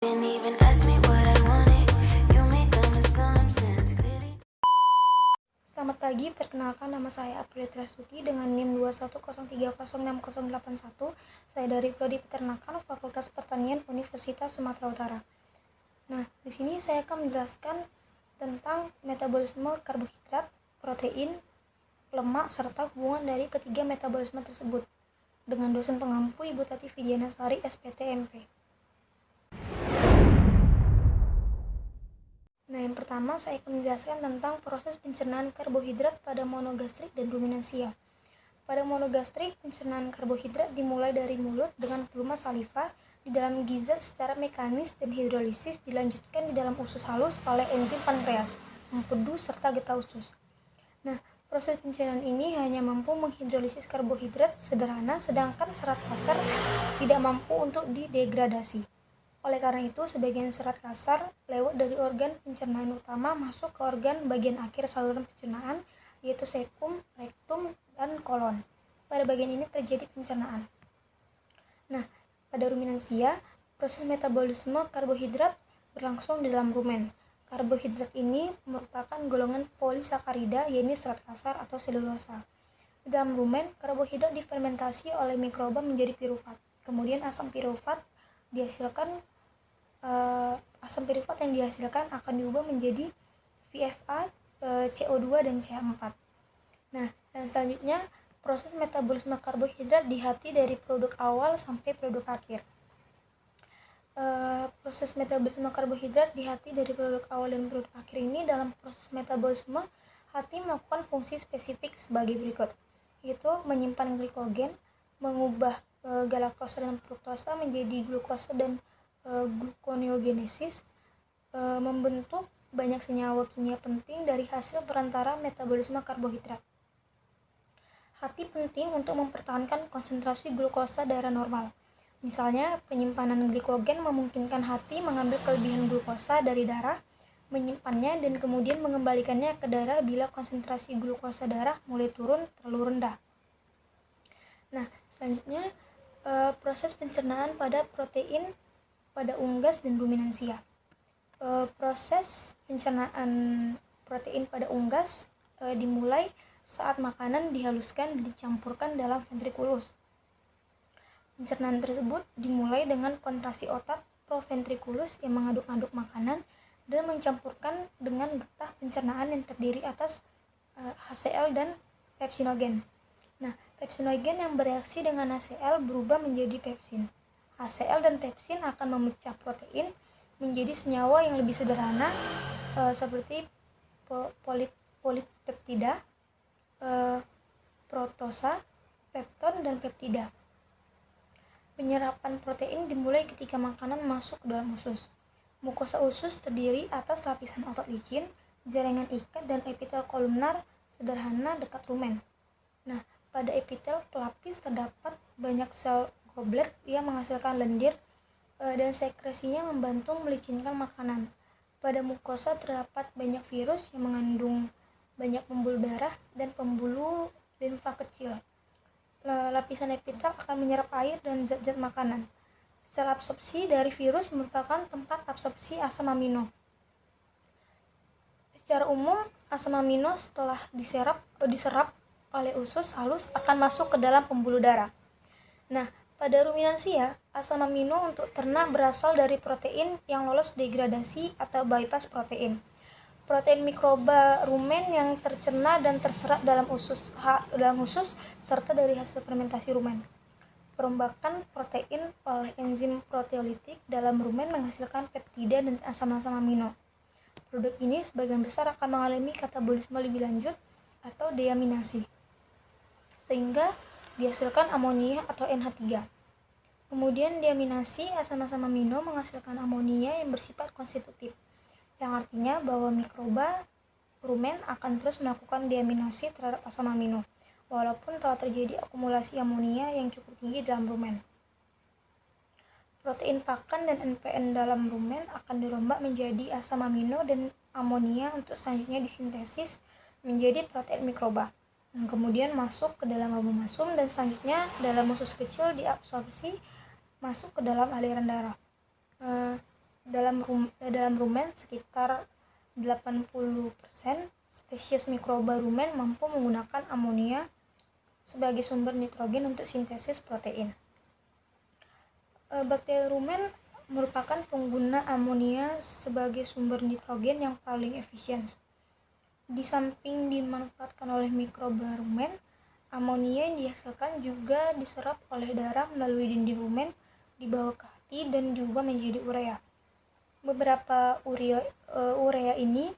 Didn't even ask me what I wanted. You made them assumptions clearly. Selamat pagi, perkenalkan nama saya April Trasuti dengan NIM 210306081. Saya dari Prodi Peternakan Fakultas Pertanian Universitas Sumatera Utara. Nah, di sini saya akan menjelaskan tentang metabolisme karbohidrat, protein, lemak, serta hubungan dari ketiga metabolisme tersebut dengan dosen pengampu Ibu Tati Vidiana Sari, SPT MP. Nah, yang pertama saya akan menjelaskan tentang proses pencernaan karbohidrat pada monogastrik dan ruminansia. Pada monogastrik, pencernaan karbohidrat dimulai dari mulut dengan pelumas saliva di dalam giza secara mekanis dan hidrolisis dilanjutkan di dalam usus halus oleh enzim pankreas, empedu, serta getah usus. Nah, proses pencernaan ini hanya mampu menghidrolisis karbohidrat sederhana, sedangkan serat kasar tidak mampu untuk didegradasi. Oleh karena itu, sebagian serat kasar lewat dari organ pencernaan utama masuk ke organ bagian akhir saluran pencernaan, yaitu sekum, rektum, dan kolon. Pada bagian ini terjadi pencernaan. Nah, pada ruminansia, proses metabolisme karbohidrat berlangsung di dalam rumen. Karbohidrat ini merupakan golongan polisakarida, yaitu serat kasar atau selulosa. Di dalam rumen, karbohidrat difermentasi oleh mikroba menjadi pirufat. Kemudian asam pirufat yang dihasilkan akan diubah menjadi VFA, CO2 dan CH4. Nah, dan selanjutnya proses metabolisme karbohidrat di hati dari produk awal sampai produk akhir. Proses metabolisme karbohidrat di hati dari produk awal dan produk akhir ini, dalam proses metabolisme hati melakukan fungsi spesifik sebagai berikut, yaitu menyimpan glikogen, mengubah galaktosa dan fruktosa menjadi glukosa dan gluconeogenesis, membentuk banyak senyawa kimia penting dari hasil perantara metabolisme karbohidrat. Hati penting untuk mempertahankan konsentrasi glukosa darah normal. Misalnya, penyimpanan glikogen memungkinkan hati mengambil kelebihan glukosa dari darah, menyimpannya, dan kemudian mengembalikannya ke darah bila konsentrasi glukosa darah mulai turun terlalu rendah. Nah, selanjutnya proses pencernaan pada protein pada unggas dan ruminansia. Proses pencernaan protein pada unggas dimulai saat makanan dihaluskan dan dicampurkan dalam ventrikulus. Pencernaan tersebut dimulai dengan kontraksi otot proventriculus yang mengaduk-aduk makanan dan mencampurkan dengan getah pencernaan yang terdiri atas HCl dan pepsinogen. Nah, pepsinogen yang bereaksi dengan HCl berubah menjadi pepsin. HCl dan pepsin akan memecah protein menjadi senyawa yang lebih sederhana seperti polipeptida, protosa, pepton, dan peptida. Penyerapan protein dimulai ketika makanan masuk ke dalam usus. Mukosa usus terdiri atas lapisan otot licin, jaringan ikat, dan epitel kolumnar sederhana dekat rumen. Nah, pada epitel pelapis terdapat banyak sel goblet yang menghasilkan lendir dan sekresinya membantu melicinkan makanan. Pada mukosa terdapat banyak virus yang mengandung banyak pembuluh darah dan pembuluh limfa kecil. Lapisan epitel akan menyerap air dan zat-zat makanan. Sel absorpsi dari virus merupakan tempat absorpsi asam amino. Secara umum, asam amino setelah diserap oleh usus halus akan masuk ke dalam pembuluh darah. Nah, pada ruminansia, asam amino untuk ternak berasal dari protein yang lolos degradasi atau bypass protein. Protein mikroba rumen yang tercerna dan terserap dalam usus serta dari hasil fermentasi rumen. Perombakan protein oleh enzim proteolitik dalam rumen menghasilkan peptida dan asam-asam amino. Produk ini sebagian besar akan mengalami katabolisme lebih lanjut atau deaminasi, sehingga dihasilkan amonia atau NH3. Kemudian deaminasi asam-asam amino menghasilkan amonia yang bersifat konstitutif, yang artinya bahwa mikroba rumen akan terus melakukan deaminasi terhadap asam amino, walaupun telah terjadi akumulasi amonia yang cukup tinggi dalam rumen. Protein pakan dan NPN dalam rumen akan dirombak menjadi asam amino dan amonia untuk selanjutnya disintesis menjadi protein mikroba, yang kemudian masuk ke dalam abomasum dan selanjutnya dalam usus kecil diabsorpsi masuk ke dalam aliran darah. dalam rumen sekitar 80% spesies mikroba rumen mampu menggunakan amonia sebagai sumber nitrogen untuk sintesis protein. Bakteri rumen merupakan pengguna amonia sebagai sumber nitrogen yang paling efisien. Di samping dimanfaatkan oleh mikroba rumen, amonia yang dihasilkan juga diserap oleh darah melalui dinding rumen, dibawa ke hati dan diubah menjadi urea. Beberapa urea ini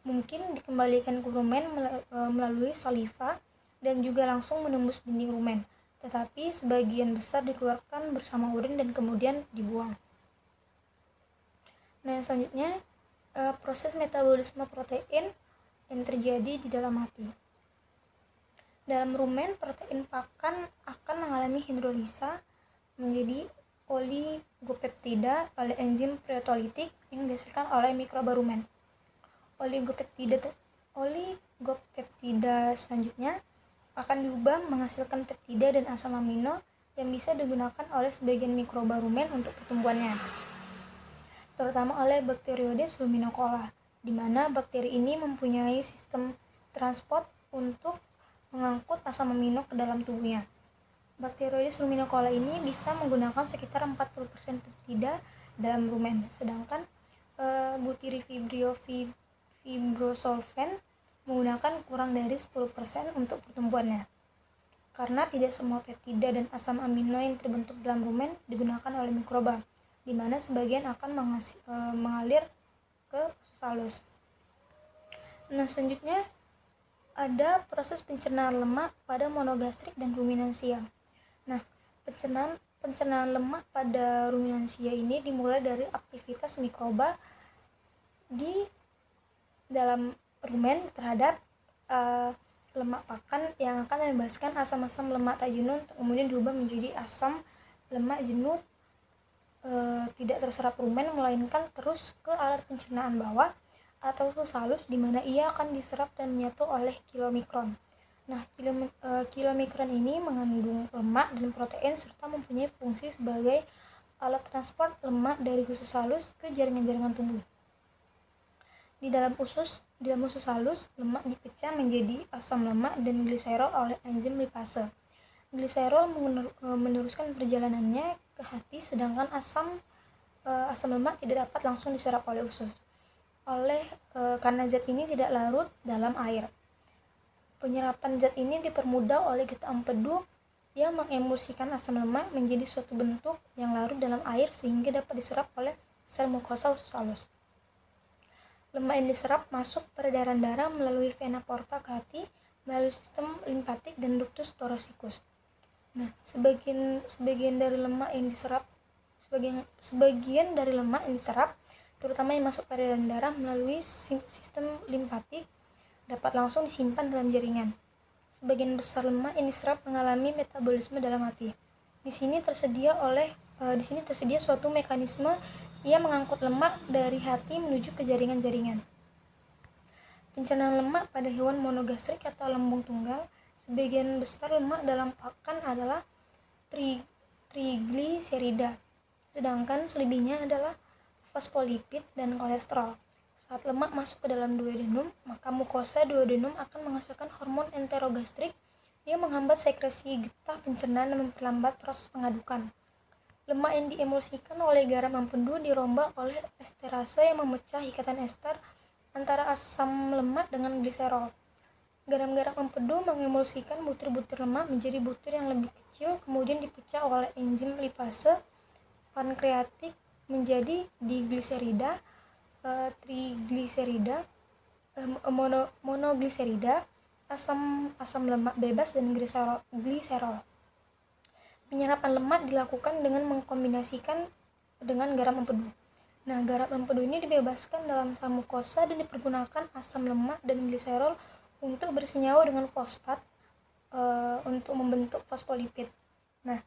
mungkin dikembalikan ke rumen melalui saliva dan juga langsung menembus dinding rumen, tetapi sebagian besar dikeluarkan bersama urin dan kemudian dibuang. Nah, selanjutnya proses metabolisme protein yang terjadi di dalam hati. Dalam rumen, protein pakan akan mengalami hidrolisa menjadi oligopeptida oleh enzim proteolitik yang dihasilkan oleh mikroba rumen. Oligopeptida selanjutnya akan diubah menghasilkan peptida dan asam amino yang bisa digunakan oleh sebagian mikroba rumen untuk pertumbuhannya, terutama oleh Bacteroides luminicola, di mana bakteri ini mempunyai sistem transport untuk mengangkut asam amino ke dalam tubuhnya. Bacteroides luminicola ini bisa menggunakan sekitar 40% peptida dalam rumen, sedangkan butyrifibrosolven menggunakan kurang dari 10% untuk pertumbuhannya. Karena tidak semua peptida dan asam amino yang terbentuk dalam rumen digunakan oleh mikroba, di mana sebagian akan mengalir ke usus halus. Nah, selanjutnya ada proses pencernaan lemak pada monogastrik dan ruminansia. Nah, pencernaan lemak pada ruminansia ini dimulai dari aktivitas mikroba di dalam rumen terhadap lemak pakan yang akan membebaskan asam-asam lemak tak jenuh untuk kemudian diubah menjadi asam lemak jenuh tidak terserap rumen, melainkan terus ke alat pencernaan bawah atau usus halus, di mana ia akan diserap dan menyatu oleh kilomikron. Nah, kilomikron ini mengandung lemak dan protein serta mempunyai fungsi sebagai alat transport lemak dari usus halus ke jaringan-jaringan tubuh. Di dalam usus halus, lemak dipecah menjadi asam lemak dan gliserol oleh enzim lipase. Gliserol meneruskan perjalanannya ke hati, sedangkan asam lemak tidak dapat langsung diserap oleh usus. Karena zat ini tidak larut dalam air. Penyerapan zat ini dipermudah oleh getah empedu yang mengemulsikan asam lemak menjadi suatu bentuk yang larut dalam air sehingga dapat diserap oleh sel mukosa usus halus. Lemak yang diserap masuk peredaran darah melalui vena porta ke hati melalui sistem limpatik dan ductus thoracic. Nah, sebagian dari lemak yang diserap terutama yang masuk peredaran darah melalui sistem limpatik dapat langsung disimpan dalam jaringan. Sebagian besar lemak yang diserap mengalami metabolisme dalam hati. Di sini tersedia suatu mekanisme yang mengangkut lemak dari hati menuju ke jaringan-jaringan. Pencernaan lemak pada hewan monogastrik atau lambung tunggal, sebagian besar lemak dalam pakan adalah trigliserida, sedangkan selebihnya adalah fosfolipid dan kolesterol. Saat lemak masuk ke dalam duodenum, maka mukosa duodenum akan menghasilkan hormon enterogastrik yang menghambat sekresi getah pencernaan dan memperlambat proses pengadukan. Lemak yang diemulsikan oleh garam empedu dirombak oleh esterase yang memecah ikatan ester antara asam lemak dengan gliserol. Garam-garam empedu mengemulsikan butir-butir lemak menjadi butir yang lebih kecil, kemudian dipecah oleh enzim lipase pankreatik menjadi digliserida, trigliserida, monogliserida, asam lemak bebas dan gliserol. Penyerapan lemak dilakukan dengan mengkombinasikan dengan garam empedu. Nah, garam empedu ini dibebaskan dalam sel mukosa dan dipergunakan asam lemak dan gliserol untuk bersenyawa dengan fosfat untuk membentuk fosfolipid. Nah,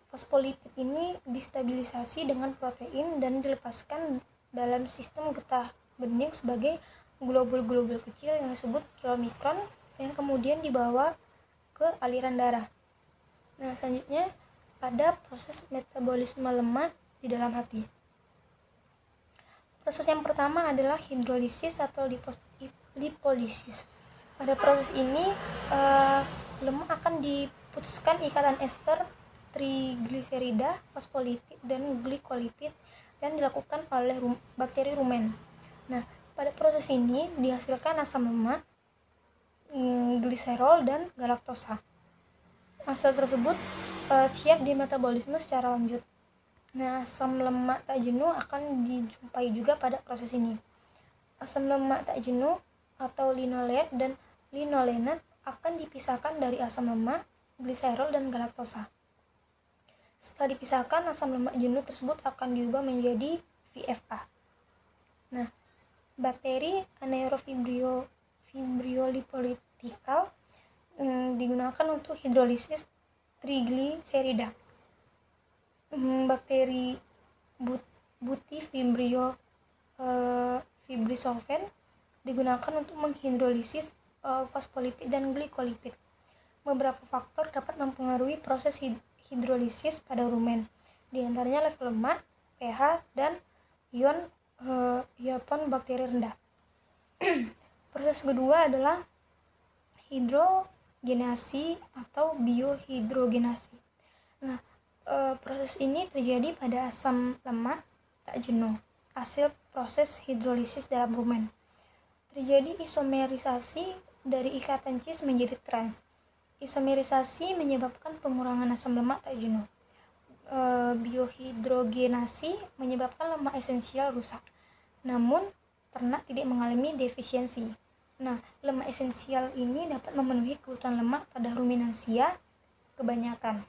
fosfolipid ini distabilisasi dengan protein dan dilepaskan dalam sistem getah bening sebagai globul-globul kecil yang disebut kilomikron yang kemudian dibawa ke aliran darah. Nah, selanjutnya ada proses metabolisme lemak di dalam hati. Proses yang pertama adalah hidrolisis atau lipolisis. Pada proses ini lemak akan diputuskan ikatan ester trigliserida, fosfolipid, dan glikolipid dan dilakukan oleh bakteri rumen. Nah, pada proses ini dihasilkan asam lemak, gliserol, dan galaktosa. Asam tersebut siap dimetabolisme secara lanjut. Nah, asam lemak tak jenuh akan dijumpai juga pada proses ini. Asam lemak tak jenuh atau linoleat dan linolenat akan dipisahkan dari asam lemak, gliserol, dan galaktosa. Setelah dipisahkan, asam lemak jenuh tersebut akan diubah menjadi VFA. Nah, bakteri anaerofibriolipolitikal digunakan untuk hidrolisis trigliserida. Bakteri butifibrio fibrisolven digunakan untuk menghidrolisis fosfolipid dan glikolipid. Beberapa faktor dapat mempengaruhi proses hidrolisis pada rumen, di antaranya level lemak, pH, dan ion bakteri rendah. Proses kedua adalah hidrogenasi atau biohidrogenasi. Nah, proses ini terjadi pada asam lemak tak jenuh, hasil proses hidrolisis dalam rumen. Terjadi isomerisasi dari ikatan cis menjadi trans. Isomerisasi menyebabkan pengurangan asam lemak tak jenuh. Biohidrogenasi menyebabkan lemak esensial rusak, namun ternak tidak mengalami defisiensi. Nah, lemak esensial ini dapat memenuhi kebutuhan lemak pada ruminansia kebanyakan.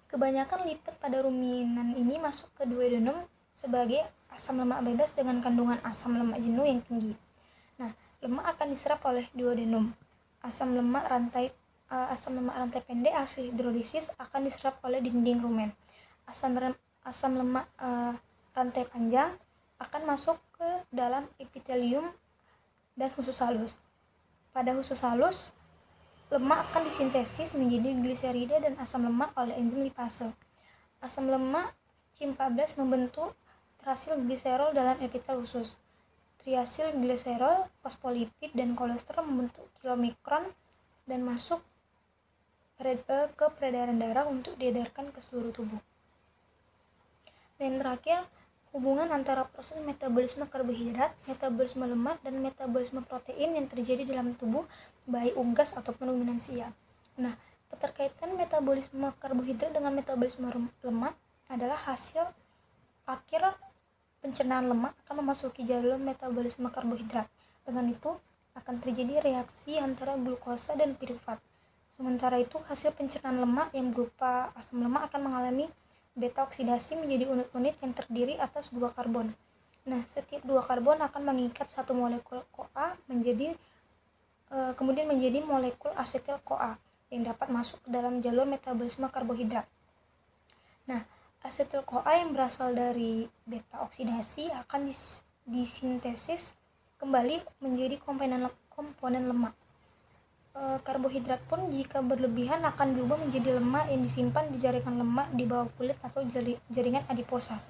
Kebanyakan lipid pada ruminan ini masuk ke duodenum sebagai asam lemak bebas dengan kandungan asam lemak jenuh yang tinggi. Nah, lemak akan diserap oleh duodenum. Asam lemak rantai pendek hasil hidrolisis akan diserap oleh dinding rumen. Asam lemak rantai panjang akan masuk ke dalam epitelium dan usus halus. Pada usus halus, lemak akan disintesis menjadi gliserida dan asam lemak oleh enzim lipase. Asam lemak C14 membentuk triasil gliserol dalam epitel usus. Triasil gliserol, fosfolipid, dan kolesterol membentuk kilomikron dan masuk ke peredaran darah untuk diedarkan ke seluruh tubuh. Dan terakhir, hubungan antara proses metabolisme karbohidrat, metabolisme lemak, dan metabolisme protein yang terjadi dalam tubuh baik unggas ataupun ruminansia. Nah, keterkaitan metabolisme karbohidrat dengan metabolisme lemak adalah hasil akhir pencernaan lemak akan memasuki jalur metabolisme karbohidrat. Dengan itu, akan terjadi reaksi antara glukosa dan pirufat. Sementara itu, hasil pencernaan lemak yang berupa asam lemak akan mengalami beta oksidasi menjadi unit-unit yang terdiri atas 2 karbon. Nah, setiap 2 karbon akan mengikat satu molekul CoA kemudian menjadi molekul asetil CoA yang dapat masuk ke dalam jalur metabolisme karbohidrat. Nah, asetil CoA yang berasal dari beta oksidasi akan disintesis kembali menjadi komponen lemak. Karbohidrat pun jika berlebihan akan diubah menjadi lemak yang disimpan di jaringan lemak di bawah kulit atau jaringan adiposa.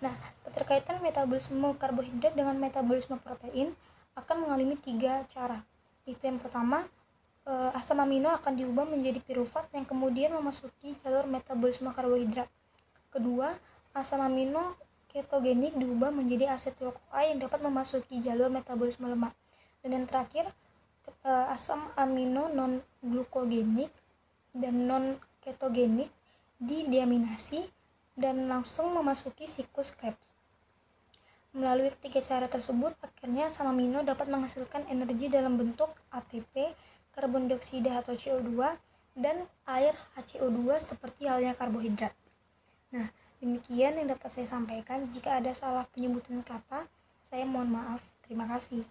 Nah, keterkaitan metabolisme karbohidrat dengan metabolisme protein akan mengalami 3 cara. Itu yang pertama, asam amino akan diubah menjadi pirufat yang kemudian memasuki jalur metabolisme karbohidrat. Kedua, asam amino ketogenik diubah menjadi asetil CoA yang dapat memasuki jalur metabolisme lemak. Dan yang terakhir, asam amino non-glukogenik dan non-ketogenik dideaminasi dan langsung memasuki siklus Krebs. Melalui ketiga cara tersebut, akhirnya asam amino dapat menghasilkan energi dalam bentuk ATP, karbon dioksida atau CO2, dan air HCO2 seperti halnya karbohidrat. Nah, demikian yang dapat saya sampaikan. Jika ada salah penyebutan kata, saya mohon maaf. Terima kasih.